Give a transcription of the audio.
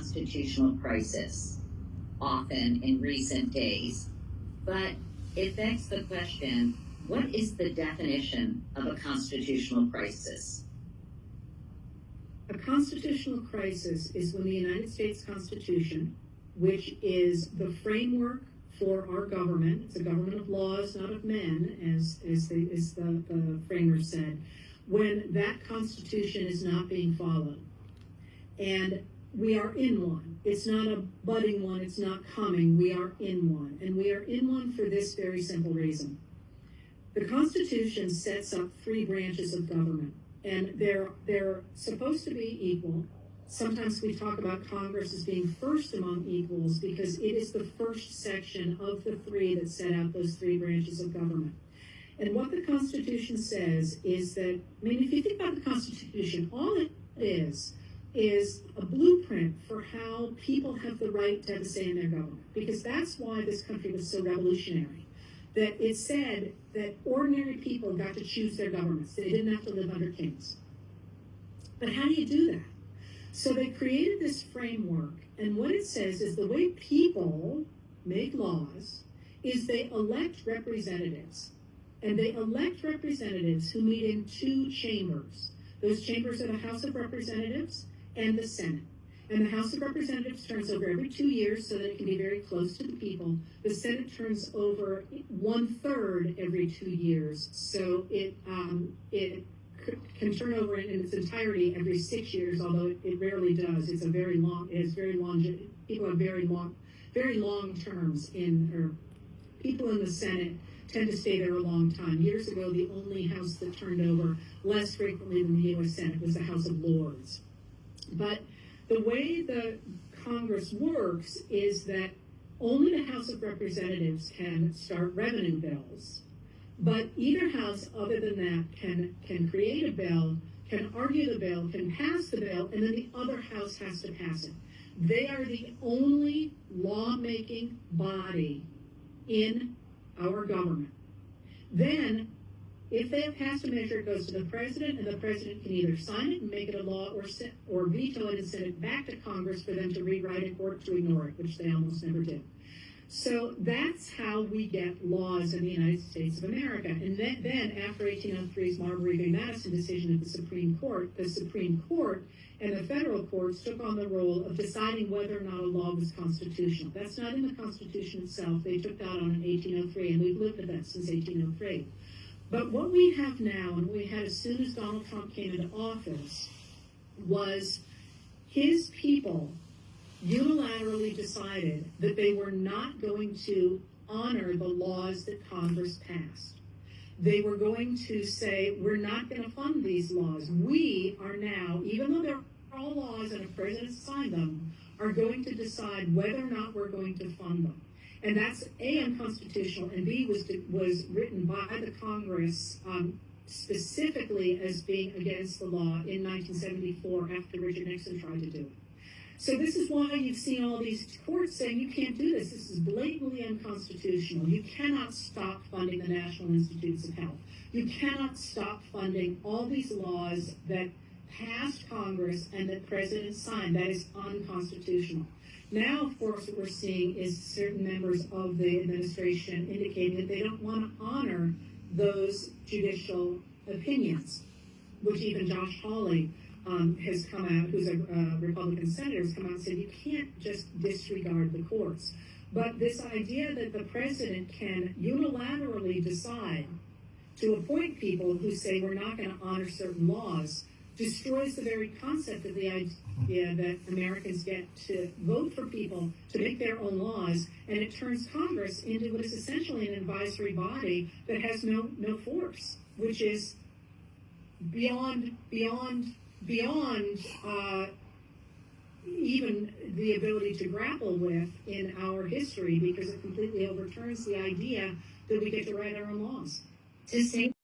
constitutional crisis, often in recent days. But it begs the question, what is the definition of a constitutional crisis? A constitutional crisis is when the United States Constitution, which is the framework for our government, it's a government of laws, not of men, as the framers said, when that Constitution is not being followed. And we are in one. It's not a budding one, it's not coming, we are in one. And we are in one for this very simple reason. The Constitution sets up three branches of government, and they're supposed to be equal. Sometimes we talk about Congress as being first among equals because it is the first section of the three that set out those three branches of government. And what the Constitution says is that, I mean, if you think about the Constitution, all it is a blueprint for how people have the right to have a say in their government, because that's why this country was so revolutionary, that it said that ordinary people got to choose their governments. They didn't have to live under kings. But how do you do that? So they created this framework, and what it says is the way people make laws is they elect representatives. And they elect representatives who meet in two chambers. Those chambers are the House of Representatives and the Senate. And the House of Representatives turns over every 2 years so that it can be very close to the people. The Senate turns over 1/3 every 2 years, so it can turn over in its entirety every 6 years, although it rarely does. It's a very long. It is very long. People have very long terms people in the Senate tend to stay there a long time. Years ago, the only house that turned over less frequently than the U.S. Senate was the House of Lords. But the way the Congress works is that only the House of Representatives can start revenue bills, but either house other than that can create a bill, can argue the bill, can pass the bill, and then the other house has to pass it. They are the only lawmaking body in our government. Then, if they have passed a measure, it goes to the president, and the president can either sign it and make it a law or veto it and send it back to Congress for them to rewrite it or to ignore it, which they almost never do. So that's how we get laws in the United States of America. And then after 1803's Marbury v. Madison decision of the Supreme Court and the federal courts took on the role of deciding whether or not a law was constitutional. That's not in the Constitution itself. They took that on in 1803, and we've lived with that since 1803. But what we have now, and we had as soon as Donald Trump came into office, was his people unilaterally decided that they were not going to honor the laws that Congress passed. They were going to say, we're not going to fund these laws. We are now, even though they're all laws and a president signed them, are going to decide whether or not we're going to fund them. And that's A, unconstitutional, and B, was written by the Congress specifically as being against the law in 1974 after Richard Nixon tried to do it. So this is why you've seen all these courts saying you can't do this. This is blatantly unconstitutional. You cannot stop funding the National Institutes of Health. You cannot stop funding all these laws that passed Congress and that presidents signed. That is unconstitutional. Now, of course, what we're seeing is certain members of the administration indicating that they don't want to honor those judicial opinions, which even Josh Hawley has come out, who's a Republican senator, has come out and said you can't just disregard the courts. But this idea that the president can unilaterally decide to appoint people who say we're not going to honor certain laws destroys the very concept of the idea that Americans get to vote for people to make their own laws, and it turns Congress into what is essentially an advisory body that has no force, which is beyond even the ability to grapple with in our history, because it completely overturns the idea that we get to write our own laws. To say